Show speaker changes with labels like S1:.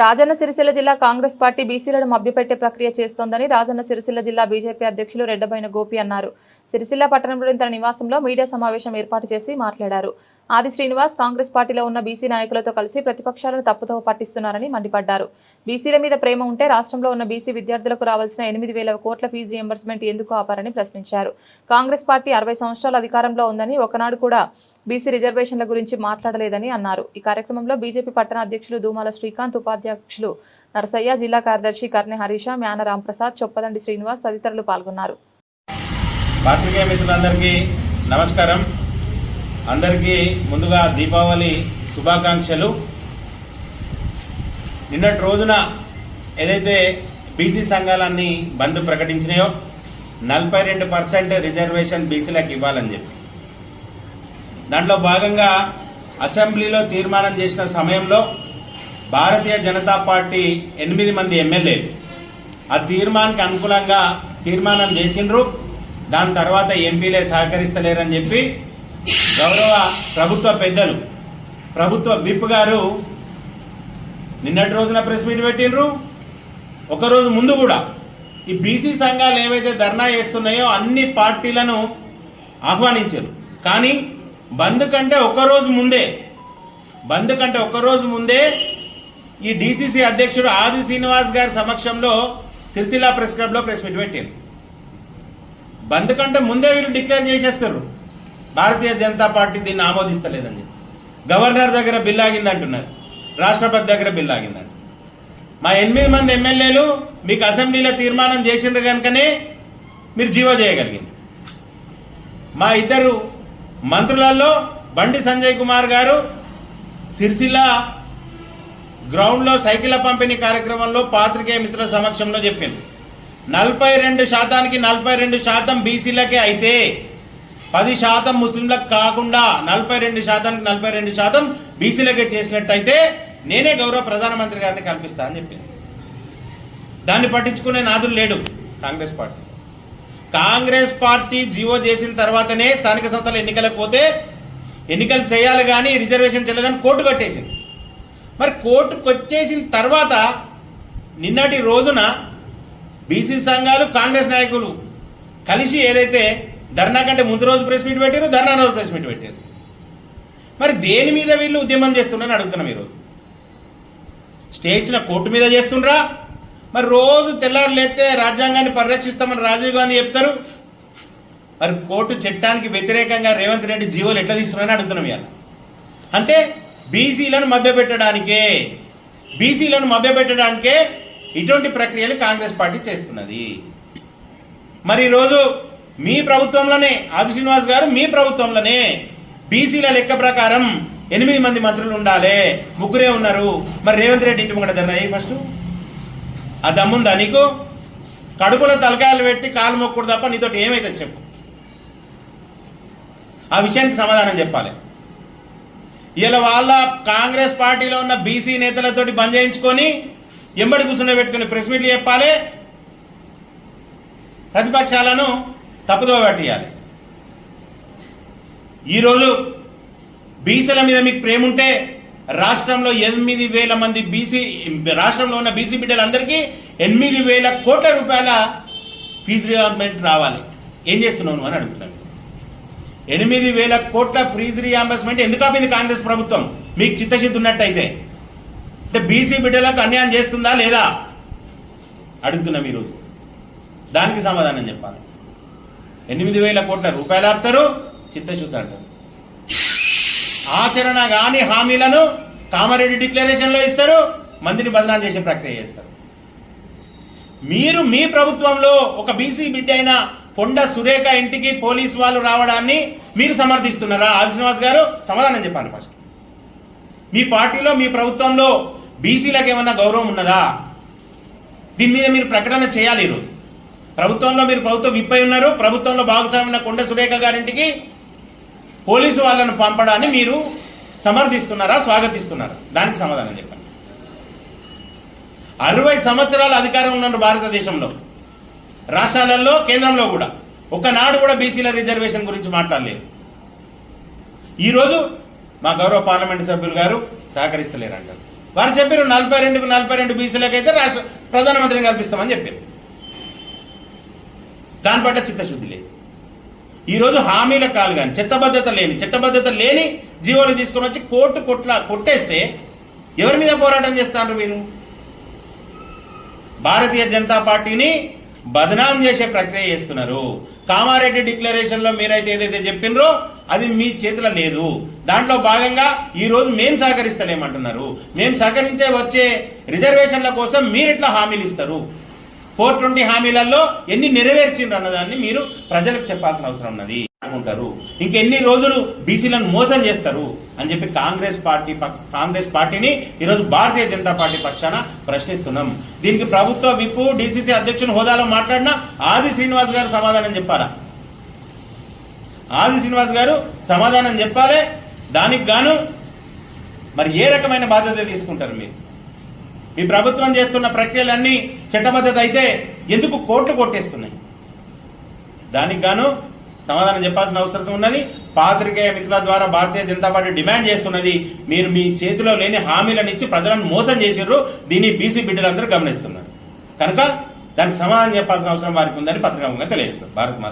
S1: రాజన్న సిరిసిల్ల జిల్లా కాంగ్రెస్ పార్టీ బీసీలను మభ్యపెట్టే ప్రక్రియ చేస్తోందని రాజన్న సిరిసిల్ల జిల్లా బీజేపీ అధ్యక్షులు రెడ్డబైన గోపి అన్నారు. సిరిసిల్ల పట్టణంలోని తన నివాసంలో మీడియా సమావేశం ఏర్పాటు చేసి మాట్లాడారు. ఆది శ్రీనివాస్ కాంగ్రెస్ పార్టీలో ఉన్న బీసీ నాయకులతో కలిసి ప్రతిపక్షాలను తప్పుదోవ పట్టిస్తున్నారని మండిపడ్డారు. బీసీల మీద ప్రేమ ఉంటే రాష్ట్రంలో ఉన్న బీసీ విద్యార్థులకు రావాల్సిన 8,000 కోట్ల ఫీజు రియంబర్స్మెంట్ ఎందుకు ఆపారని ప్రశ్నించారు. కాంగ్రెస్ పార్టీ 60 సంవత్సరాల అధికారంలో ఉందని ఒకనాడు కూడా బీసీ రిజర్వేషన్ల గురించి మాట్లాడలేదని అన్నారు. ఈ కార్యక్రమంలో బీజేపీ పట్టణ అధ్యక్షులు దూమాల శ్రీకాంత్, ఉపాధ్యక్షులు నరసయ్య, జిల్లా కార్యదర్శి కర్ణె హరీష, మ్యాన రాంప్రసాద్, చొప్పదండి శ్రీనివాస్ తదితరులు పాల్గొన్నారు.
S2: పాత్రికేయ మిత్రులందరికీ నమస్కారం. అందరికీ ముందుగా దీపావళి శుభాకాంక్షలు. నిన్నటి రోజున ఏదైతే బీసీ సంఘాలన్నీ బంద్ ప్రకటించినాయో 42% రిజర్వేషన్ బీసీలకు ఇవ్వాలని చెప్పి, దాంట్లో భాగంగా అసెంబ్లీలో తీర్మానం చేసిన సమయంలో భారతీయ జనతా పార్టీ 8 మంది ఎమ్మెల్యేలు ఆ తీర్మానానికి అనుకూలంగా తీర్మానం చేసిండ్రు. దాని తర్వాత ఎంపీలే సహకరిస్తలేరని చెప్పి గౌరవ ప్రభుత్వ పెద్దలు, ప్రభుత్వ విప్ గారు నిన్నటి రోజున ప్రెస్ మీట్ పెట్టిండ్రు. ఒకరోజు ముందు కూడా ఈ బీసీ సంఘాలు ఏవైతే ధర్నా చేస్తున్నాయో అన్ని పార్టీలను ఆహ్వానించారు. కానీ బంద్ కంటే ఒకరోజు ముందే ఈ డీసీసీ అధ్యక్షుడు ఆది శ్రీనివాస్ గారి సమక్షంలో సిరిసిల్ల ప్రెస్ క్లబ్లో ప్రెస్ మీట్ పెట్టారు. బంద్ కంటే ముందే వీళ్ళు డిక్లేర్ చేసేస్తారు భారతీయ జనతా పార్టీ దీన్ని ఆమోదిస్తలేదని చెప్పి. గవర్నర్ దగ్గర బిల్ ఆగిందంటున్నారు, రాష్ట్రపతి దగ్గర బిల్ ఆగిందంట. మా 8 మంది ఎమ్మెల్యేలు మీకు అసెంబ్లీలో తీర్మానం చేసిండ్రు కనుకనే మీరు జీవో చేయగలిగింది. మా 2 మంత్రులలో బండి సంజయ్ కుమార్ గారు సిరిసిల్ల గ్రౌండ్లో సైకిళ్ల పంపిణీ కార్యక్రమంలో పాత్రికేయ మిత్రుల సమక్షంలో చెప్పింది 42%కి 42% బీసీలకే అయితే 10% ముస్లింలకు కాకుండా 42%కి 42% బీసీలకే చేసినట్టయితే నేనే గౌరవ ప్రధానమంత్రి గారిని కల్పిస్తా అని చెప్పింది. దాన్ని పట్టించుకునే నాదులు లేడు కాంగ్రెస్ పార్టీ జీవో చేసిన తర్వాతనే స్థానిక సంస్థల ఎన్నికలకు పోతే ఎన్నికలు చేయాలి కానీ రిజర్వేషన్ చెల్లదని కోర్టు కట్టేసింది. మరి కోర్టుకు వచ్చేసిన తర్వాత నిన్నటి రోజున బీసీ సంఘాలు కాంగ్రెస్ నాయకులు కలిసి ఏదైతే ధర్నా కంటే ముందు రోజు ప్రెస్ మీట్ పెట్టారు, ధర్నా రోజు ప్రెస్ మీట్ పెట్టారు. మరి దేని మీద వీళ్ళు ఉద్యమం చేస్తున్నారని అడుగుతున్నాం. ఈరోజు స్టేజ్న కోర్టు మీద చేస్తుండ్రా? మరి రోజు తెల్లారు లేస్తే రాజ్యాంగాన్ని పరిరక్షిస్తామని రాజీవ్ గాంధీ చెప్తారు. మరి కోర్టు చట్టానికి వ్యతిరేకంగా రేవంత్ రెడ్డి జీవోలు ఎట్లా తీస్తున్నారని అడుగుతున్నాం. ఇవాళ అంటే బీసీలను మభ్యపెట్టడానికే ఇటువంటి ప్రక్రియలు కాంగ్రెస్ పార్టీ చేస్తున్నది. మరి ఈరోజు మీ ప్రభుత్వంలోనే ఆది శ్రీనివాస్ గారు మీ ప్రభుత్వంలోనే బీసీల లెక్క ప్రకారం 8 మంది మంత్రులు ఉండాలి, 3 ఉన్నారు. మరి రేవంత్ రెడ్డి ఇంటి ముంగట ధర్నా ఫస్ట్ ఆ దమ్ముందా నీకు? కడుపులో తలకాయలు పెట్టి కాలు మొక్కుడు తప్ప నీతో ఏమైతే చెప్పు. ఆ విషయానికి సమాధానం చెప్పాలి. ఇలా వాళ్ళ కాంగ్రెస్ పార్టీలో ఉన్న బీసీ నేతలతోటి బంద్ చేయించుకొని ఎంబడి కూర్చుని పెట్టుకుని ప్రెస్ మీట్లు చెప్పాలి, ప్రతిపక్షాలను తప్పుదోవ పట్టియాలి. ఈరోజు బీసీల మీద మీకు ప్రేమ ఉంటే రాష్ట్రంలో 8,000 మంది రాష్ట్రంలో ఉన్న బీసీ బిడ్డలందరికీ 8,000 కోట్ల రూపాయల ఫీజు రియంబర్స్మెంట్ రావాలి. ఏం చేస్తున్నావు నువ్వు అని అడుగుతున్నాను. 8,000 కోట్ల ఫీజు రియంబర్స్మెంట్ ఎందుకు ఆపింది కాంగ్రెస్ ప్రభుత్వం? మీకు చిత్తశుద్ధి ఉన్నట్టయితే అంటే బీసీ బిడ్డలకు అన్యాయం చేస్తుందా లేదా అడుగుతున్నాం. ఈరోజు దానికి సమాధానం చెప్పాలి. 8,000 కోట్ల రూపాయలు ఆపుతారు, చిత్తశుద్ధి అంటారు. ఆచరణ కాని హామీలను కామారెడ్డి డిక్లరేషన్లో ఇస్తారు, మందిని బదనాం చేసే ప్రక్రియ చేస్తారు. మీరు మీ ప్రభుత్వంలో ఒక బీసీ బిడ్డ అయిన పొండ సురేఖ ఇంటికి పోలీసు వాళ్ళు రావడాన్ని మీరు సమర్థిస్తున్నారా? ఆది శ్రీనివాస్ గారు సమాధానం చెప్పాలి. ఫస్ట్ మీ పార్టీలో మీ ప్రభుత్వంలో బీసీలకు ఏమన్నా గౌరవం ఉన్నదా? దీని మీద మీరు ప్రకటన చేయాలి. ఈరోజు ప్రభుత్వంలో మీరు ప్రభుత్వ విప్ అయి ఉన్నారు. ప్రభుత్వంలో భాగస్వామ్య కొండ సురేఖ గారింటికి పోలీసు వాళ్ళను పంపడాన్ని మీరు సమర్థిస్తున్నారా, స్వాగతిస్తున్నారా? దానికి సమాధానం చెప్పండి. 60 సంవత్సరాల అధికారం ఉన్నారు భారతదేశంలో, రాష్ట్రాలలో, కేంద్రంలో కూడా ఒకనాడు కూడా బీసీల రిజర్వేషన్ గురించి మాట్లాడలేదు. ఈరోజు మా గౌరవ పార్లమెంటు సభ్యులు గారు సహకరిస్తలేరంటారు. వారు చెప్పారు 42 బీసీలకైతే రాష్ట్ర ప్రధానమంత్రిని కల్పిస్తామని చెప్పారు. దాని పట్ల చిత్తశుద్ధి లేదు. ఈరోజు హామీల కాలు కానీ చట్టబద్ధత లేని జీవోలు తీసుకొని వచ్చి కోర్టు కొట్టేస్తే ఎవరి మీద పోరాటం చేస్తారు వీళ్ళు? భారతీయ జనతా పార్టీని బదనాం చేసే ప్రక్రియ చేస్తున్నారు. కామారెడ్డి డిక్లరేషన్ లో మీరైతే ఏదైతే చెప్పినరో అది మీ చేతిలో లేదు. దాంట్లో భాగంగా ఈ రోజు మేము సహకరిస్తలేమంటున్నారు. మేము సహకరించే వచ్చే రిజర్వేషన్ల కోసం మీరు ఎట్లా హామీలు ఇస్తారు? 420 హామీలలో ఎన్ని నెరవేర్చిండ్రు అన్నదాన్ని మీరు ప్రజలకు చెప్పాల్సిన అవసరం ఉన్నది అనుకుంటారు. ఇంకెన్ని రోజులు బీసీలను మోసం చేస్తారు అని చెప్పి కాంగ్రెస్ పార్టీని ఈరోజు భారతీయ జనతా పార్టీ పక్షాన ప్రశ్నిస్తున్నాం. దీనికి ప్రభుత్వ విప్పు డీసీసీ అధ్యక్షుని హోదాలో మాట్లాడిన ఆది శ్రీనివాస్ గారు సమాధానం చెప్పాలా? ఆది శ్రీనివాస్ గారు సమాధానం చెప్పాలి. దానికి గాను మరి ఏ రకమైన బాధ్యత తీసుకుంటారు మీరు? మీ ప్రభుత్వం చేస్తున్న ప్రక్రియలన్నీ చట్టబద్ధత అయితే ఎందుకు కోర్టు కొట్టేస్తున్నాయి? దానికి గాను సమాధానం చెప్పాల్సిన అవసరం ఉన్నది. పాత్రికేయ మిత్రుల ద్వారా భారతీయ జనతా పార్టీ డిమాండ్ చేస్తున్నది, మీరు మీ చేతిలో లేని హామీలను ఇచ్చి ప్రజలను మోసం చేసిర్రు. దీన్ని బీసీ బిడ్డలందరూ గమనిస్తున్నారు కనుక దానికి సమాధానం చెప్పాల్సిన అవసరం వారికి ఉందని పత్రికాముఖంగా తెలియజేస్తారు. భారత్ మాత